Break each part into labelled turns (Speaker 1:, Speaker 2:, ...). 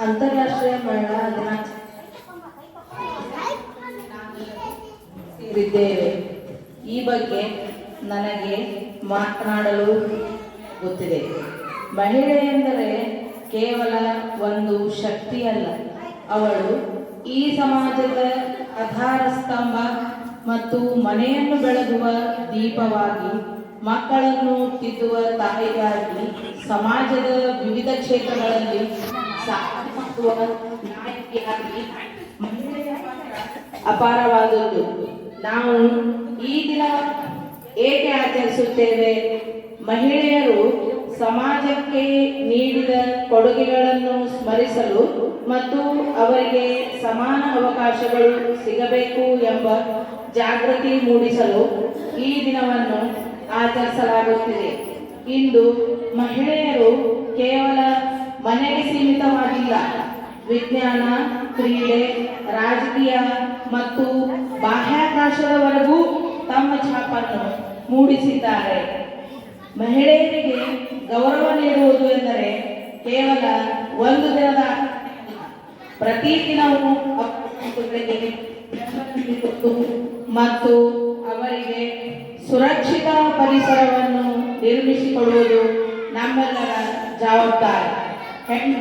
Speaker 1: ಅಂತಾರಾಷ್ಟ್ರೀಯ ಮಹಿಳಾ ದಿನಾಚರಣೆ ಸೇರಿದ್ದೇವೆ. ಈ ಬಗ್ಗೆ ನನಗೆ ಮಾತನಾಡಲು ಗೊತ್ತಿದೆ. ಮಹಿಳೆ ಎಂದರೆ ಕೇವಲ ಒಂದು ಶಕ್ತಿಯಲ್ಲ, ಅವಳು ಈ ಸಮಾಜದ ಆಧಾರ ಸ್ತಂಭ ಮತ್ತು ಮನೆಯನ್ನು ಬೆಳಗುವ ದೀಪವಾಗಿ, ಮಕ್ಕಳನ್ನು ತಿದ್ದುವ ತಾಯಿಗಾಗಿ, ಸಮಾಜದ ವಿವಿಧ ಕ್ಷೇತ್ರಗಳಲ್ಲಿ ಸಾಧಿಸುವ ನಾಯಕಿಯಾಗಿ ಮಹಿಳೆಯ ಅಪಾರವಾದದ್ದು. ನಾವು ಈ ದಿನ ಏಕೆ ಆಚರಿಸುತ್ತೇವೆ? ಮಹಿಳೆಯರು ಸಮಾಜಕ್ಕೆ ನೀಡಿದ ಕೊಡುಗೆಗಳನ್ನು ಸ್ಮರಿಸಲು ಮತ್ತು ಅವರಿಗೆ ಸಮಾನ ಅವಕಾಶಗಳು ಸಿಗಬೇಕು ಎಂಬ ಜಾಗೃತಿ ಮೂಡಿಸಲು ಈ ದಿನವನ್ನು ಆಚರಿಸಲಾಗುತ್ತಿದೆ. ಇಂದು ಮಹಿಳೆಯರು ಕೇವಲ ಮನೆಗೆ ಸೀಮಿತವಾಗಿಲ್ಲ, ವಿಜ್ಞಾನ, ಕ್ರೀಡೆ, ರಾಜಕೀಯ ಮತ್ತು ಬಾಹ್ಯಾಕಾಶದವರೆಗೂ ತಮ್ಮ ಛಾಪನ್ನು ಮೂಡಿಸಿದ್ದಾರೆ. ಮಹಿಳೆಯರಿಗೆ ಗೌರವ ನೀಡುವುದು ಎಂದರೆ ಕೇವಲ ಒಂದು ದಿನದ ಪ್ರತಿದಿನವೂ ಮತ್ತು ಅವರಿಗೆ ಸುರಕ್ಷಿತ ಪರಿಸರವನ್ನು ನಿರ್ಮಿಸಿಕೊಡುವುದು ನಮ್ಮೆಲ್ಲರ ಜವಾಬ್ದಾರಿ. ಹೆಣ್ಣು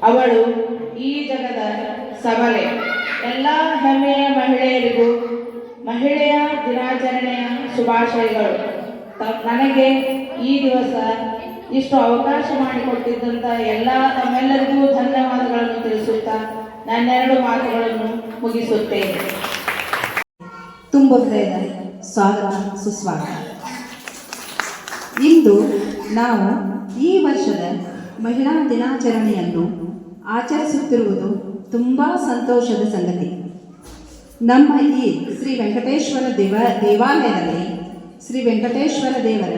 Speaker 1: ಅವಳು ಈ ಜಗದ ಸಬಲೆ. ಎಲ್ಲ ಹೆಮ್ಮೆಯ ಮಹಿಳೆಯರಿಗೂ ಮಹಿಳೆಯ ದಿನಾಚರಣೆಯ ಶುಭಾಶಯಗಳು. ನನಗೆ ಈ ದಿವಸ ಇಷ್ಟು ಅವಕಾಶ ಮಾಡಿಕೊಟ್ಟಿದ್ದಂಥ ತಮ್ಮೆಲ್ಲರಿಗೂ ಧನ್ಯವಾದಗಳನ್ನು ತಿಳಿಸುತ್ತಾ ನನ್ನೆರಡು ಮಾತುಗಳನ್ನು ಮುಗಿಸುತ್ತೇನೆ.
Speaker 2: ತುಂಬ ಹೃದಯದ ಸ್ವಾಗತ, ಸುಸ್ವಾಗತ. ಇಂದು ನಾವು ಈ ವರ್ಷದ ಮಹಿಳಾ ದಿನಾಚರಣೆಯನ್ನು ಆಚರಿಸುತ್ತಿರುವುದು ತುಂಬ ಸಂತೋಷದ ಸಂಗತಿ. ನಮ್ಮ ಈ ಶ್ರೀ ವೆಂಕಟೇಶ್ವರ ದೇವಾಲಯದಲ್ಲಿ ಶ್ರೀ ವೆಂಕಟೇಶ್ವರ ದೇವರ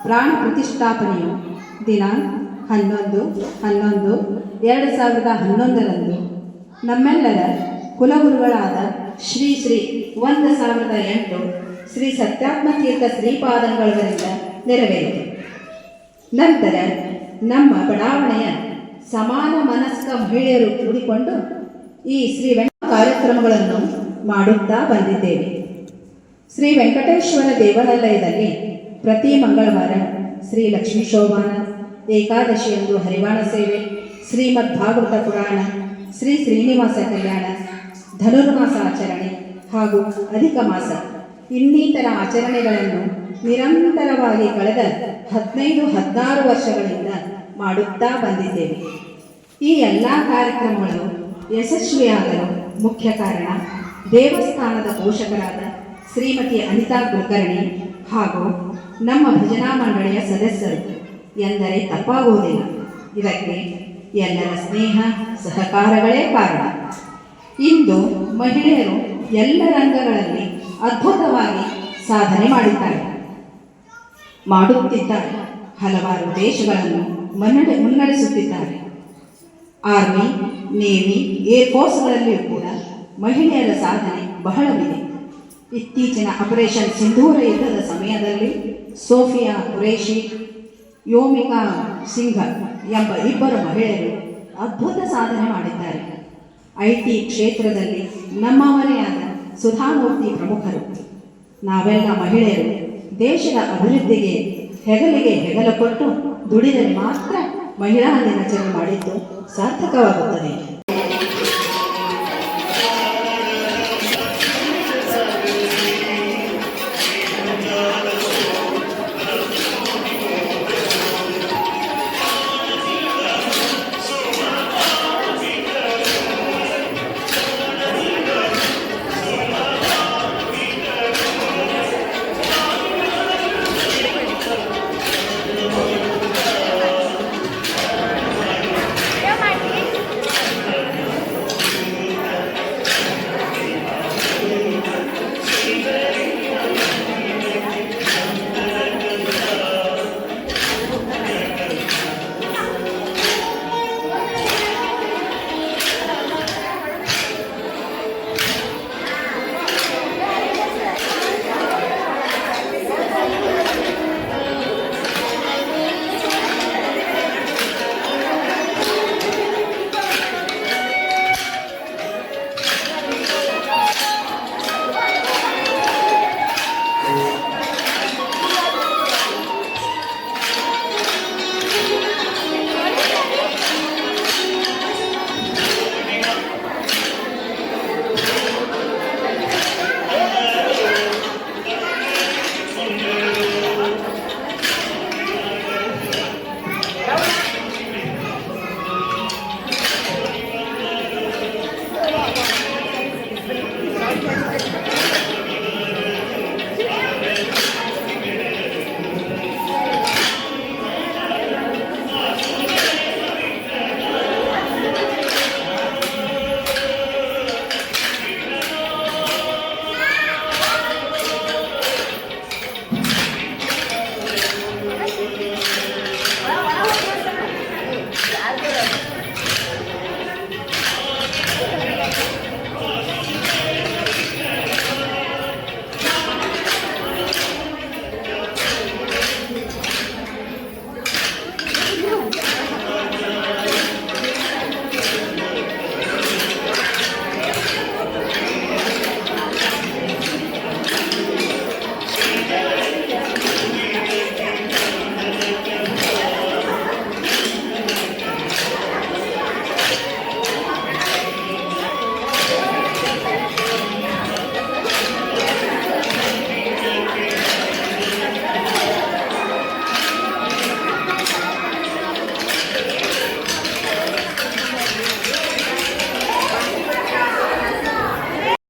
Speaker 2: ಪ್ರಾಣ ಪ್ರತಿಷ್ಠಾಪನೆಯು ದಿನಾಂಕ 11/11/2011 ನಮ್ಮೆಲ್ಲರ ಕುಲಗುರುಗಳಾದ ಶ್ರೀ 1008 ಶ್ರೀ ಸತ್ಯಾತ್ಮತೀರ್ಥ ಶ್ರೀಪಾದಂಗಳವರಿಂದ ನೆರವೇರಿತು. ನಂತರ ನಮ್ಮ ಬಡಾವಣೆಯ ಸಮಾನ ಮನಸ್ಕ ಮಹಿಳೆಯರು ಕೂಡಿಕೊಂಡು ಈ ಶ್ರೀ ಕಾರ್ಯಕ್ರಮಗಳನ್ನು ಮಾಡುತ್ತಾ ಬಂದಿದ್ದೇವೆ. ಶ್ರೀ ವೆಂಕಟೇಶ್ವರ ದೇವಾಲಯದಲ್ಲಿ ಪ್ರತಿ ಮಂಗಳವಾರ ಶ್ರೀ ಲಕ್ಷ್ಮೀ ಶೋಭಾನ, ಏಕಾದಶಿಯಂದು ಹರಿವಾಣ ಸೇವೆ, ಶ್ರೀಮದ್ ಭಾಗವತ ಪುರಾಣ, ಶ್ರೀ ಶ್ರೀನಿವಾಸ ಕಲ್ಯಾಣ, ಧನುರ್ಮಾಸ ಆಚರಣೆ ಹಾಗೂ ಅಧಿಕ ಮಾಸ ಇನ್ನಿತರ ಆಚರಣೆಗಳನ್ನು ನಿರಂತರವಾಗಿ ಕಳೆದ 15-16 ವರ್ಷಗಳಿಂದ ಮಾಡುತ್ತಾ ಬಂದಿದ್ದೇವೆ. ಈ ಎಲ್ಲ ಕಾರ್ಯಕ್ರಮಗಳು ಯಶಸ್ವಿಯಾಗಲು ಮುಖ್ಯ ಕಾರಣ ದೇವಸ್ಥಾನದ ಪೋಷಕರಾದ ಶ್ರೀಮತಿ ಅನಿತಾ ಕುಲಕರ್ಣಿ ಹಾಗೂ ನಮ್ಮ ಭಜನಾ ಮಂಡಳಿಯ ಸದಸ್ಯರು ಎಂದರೆ ತಪ್ಪಾಗುವುದಿಲ್ಲ. ಇದಕ್ಕೆ ಎಲ್ಲರ ಸ್ನೇಹ ಸಹಕಾರಗಳೇ ಕಾರಣ. ಇಂದು ಮಹಿಳೆಯರು ಎಲ್ಲ ರಂಗಗಳಲ್ಲಿ ಅದ್ಭುತವಾಗಿ ಸಾಧನೆ ಮಾಡುತ್ತಿದ್ದಾರೆ. ಹಲವಾರು ದೇಶಗಳನ್ನು ಮುನ್ನಡೆಸುತ್ತಿದ್ದಾರೆ. ಆರ್ಮಿ, ನೇವಿ, ಏರ್ಫೋರ್ಸ್ಗಳಲ್ಲಿಯೂ ಕೂಡ ಮಹಿಳೆಯರ ಸಾಧನೆ ಬಹಳವಿದೆ. ಇತ್ತೀಚಿನ ಆಪರೇಷನ್ ಸಿಂಧೂರ ಯುದ್ಧದ ಸಮಯದಲ್ಲಿ ಸೋಫಿಯಾ ಕುರೇಶಿ, ಯೋಮಿಕಾ ಸಿಂಘ ಎಂಬ 2 ಮಹಿಳೆಯರು ಅದ್ಭುತ ಸಾಧನೆ ಮಾಡಿದ್ದಾರೆ. IT ಕ್ಷೇತ್ರದಲ್ಲಿ ನಮ್ಮವರೇ ಆದ ಸುಧಾಮೂರ್ತಿ ಪ್ರಮುಖರು. ನಾವೆಲ್ಲ ಮಹಿಳೆಯರು ದೇಶದ ಅಭಿವೃದ್ಧಿಗೆ ಹೆಗಲಿಗೆ ಹೆಗಲ ಕೊಟ್ಟು ದುಡಿದರೆ ಮಾತ್ರ ಮಹಿಳಾ ದಿನಾಚರಣೆ ಮಾಡಿದ್ದು ಸಾರ್ಥಕವಾಗುತ್ತದೆ.